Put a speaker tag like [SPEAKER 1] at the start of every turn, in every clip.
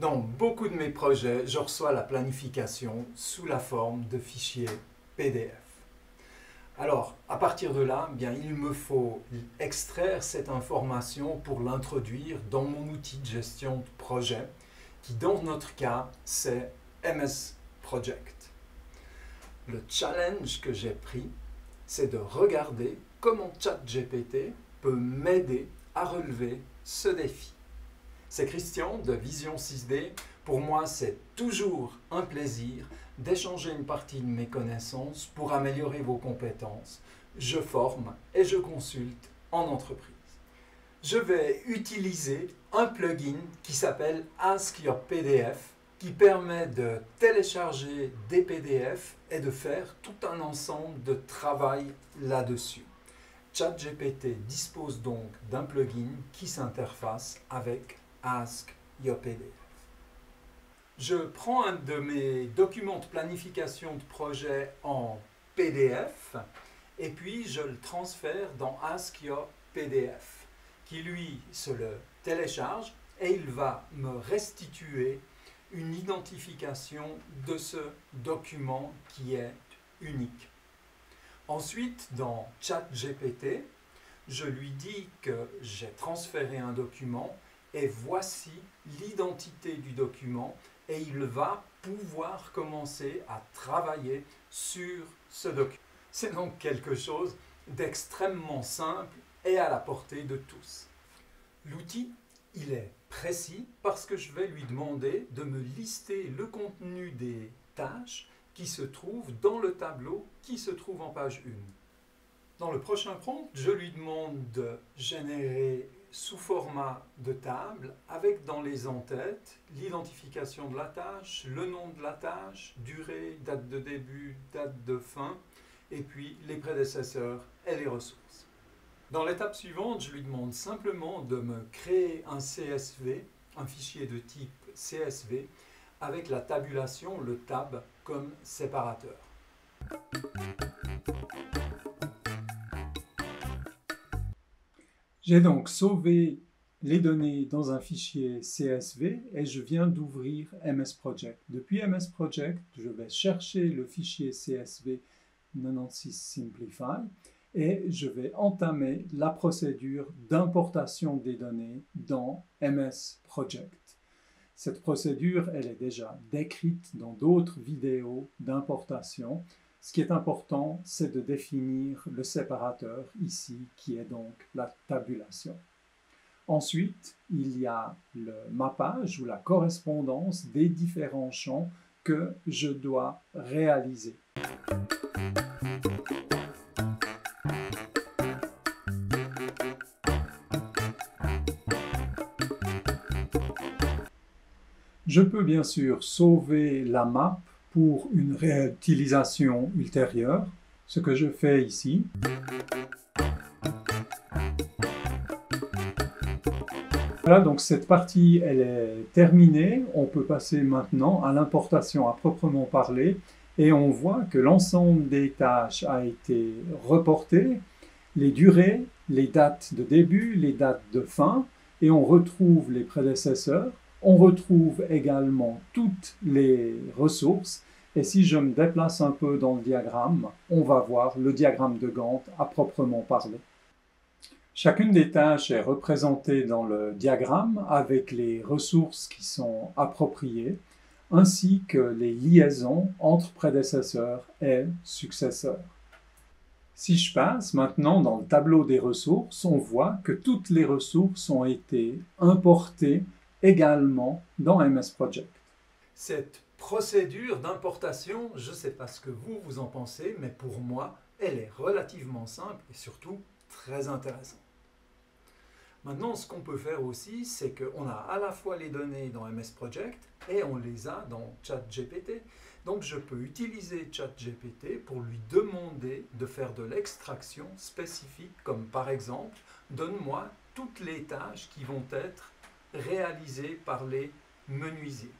[SPEAKER 1] Dans beaucoup de mes projets, je reçois la planification sous la forme de fichiers PDF. Alors, à partir de là, bien, il me faut extraire cette information pour l'introduire dans mon outil de gestion de projet, qui dans notre cas, c'est MS Project. Le challenge que j'ai pris, c'est de regarder comment ChatGPT peut m'aider à relever ce défi. C'est Christian de Vision 6D. Pour moi, c'est toujours un plaisir d'échanger une partie de mes connaissances pour améliorer vos compétences. Je forme et je consulte en entreprise. Je vais utiliser un plugin qui s'appelle Ask Your PDF, qui permet de télécharger des PDF et de faire tout un ensemble de travail là-dessus. ChatGPT dispose donc d'un plugin qui s'interface avec Ask Your PDF. Je prends un de mes documents de planification de projet en PDF et puis je le transfère dans Ask Your PDF qui lui se le télécharge et il va me restituer une identification de ce document qui est unique. Ensuite, dans ChatGPT, je lui dis que j'ai transféré un document et voici l'identité du document et il va pouvoir commencer à travailler sur ce document. C'est donc quelque chose d'extrêmement simple et à la portée de tous. L'outil, il est précis parce que je vais lui demander de me lister le contenu des tâches qui se trouvent dans le tableau qui se trouve en page 1. Dans le prochain prompt, je lui demande de générer sous format de table avec dans les en-têtes l'identification de la tâche, le nom de la tâche, durée, date de début, date de fin, et puis les prédécesseurs et les ressources. Dans l'étape suivante, je lui demande simplement de me créer un CSV, un fichier de type CSV, avec la tabulation, le tab, comme séparateur. J'ai donc sauvé les données dans un fichier CSV et je viens d'ouvrir MS Project. Depuis MS Project, je vais chercher le fichier CSV 96 Simplify et je vais entamer la procédure d'importation des données dans MS Project. Cette procédure, elle est déjà décrite dans d'autres vidéos d'importation. Ce qui est important, c'est de définir le séparateur ici, qui est donc la tabulation. Ensuite, il y a le mappage ou la correspondance des différents champs que je dois réaliser. Je peux bien sûr sauver la map pour une réutilisation ultérieure, ce que je fais ici. Voilà, donc cette partie, elle est terminée. On peut passer maintenant à l'importation à proprement parler et on voit que l'ensemble des tâches a été reporté, les durées, les dates de début, les dates de fin, et on retrouve les prédécesseurs. On retrouve également toutes les ressources et si je me déplace un peu dans le diagramme, on va voir le diagramme de Gantt à proprement parler. Chacune des tâches est représentée dans le diagramme avec les ressources qui sont appropriées ainsi que les liaisons entre prédécesseurs et successeurs. Si je passe maintenant dans le tableau des ressources, on voit que toutes les ressources ont été importées également dans MS Project. Cette procédure d'importation, je ne sais pas ce que vous en pensez, mais pour moi, elle est relativement simple et surtout très intéressante. Maintenant, ce qu'on peut faire aussi, c'est qu'on a à la fois les données dans MS Project et on les a dans ChatGPT. Donc, je peux utiliser ChatGPT pour lui demander de faire de l'extraction spécifique, comme par exemple, donne-moi toutes les tâches qui vont être réalisées par les menuisiers.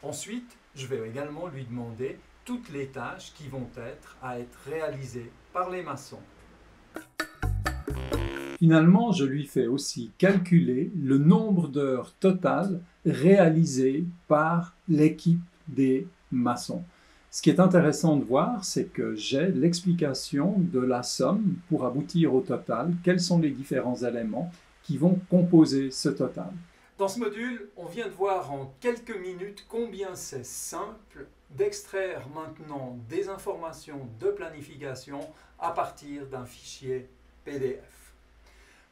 [SPEAKER 1] Ensuite, je vais également lui demander toutes les tâches qui vont être réalisées par les maçons.
[SPEAKER 2] Finalement, je lui fais aussi calculer le nombre d'heures totales réalisées par l'équipe des maçons. Ce qui est intéressant de voir, c'est que j'ai l'explication de la somme pour aboutir au total, quels sont les différents éléments qui vont composer ce total.
[SPEAKER 1] Dans ce module, on vient de voir en quelques minutes combien c'est simple d'extraire maintenant des informations de planification à partir d'un fichier PDF.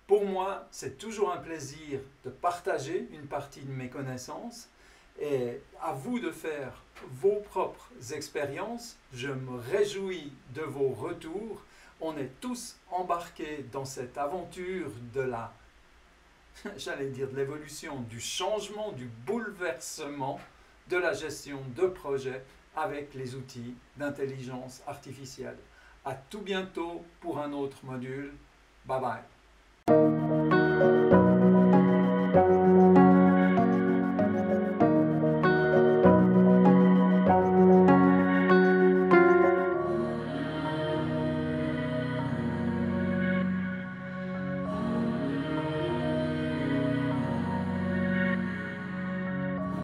[SPEAKER 1] Pour moi, c'est toujours un plaisir de partager une partie de mes connaissances et à vous de faire vos propres expériences. Je me réjouis de vos retours. On est tous embarqués dans cette aventure de de l'évolution, du changement, du bouleversement de la gestion de projets avec les outils d'intelligence artificielle. À tout bientôt pour un autre module. Bye bye.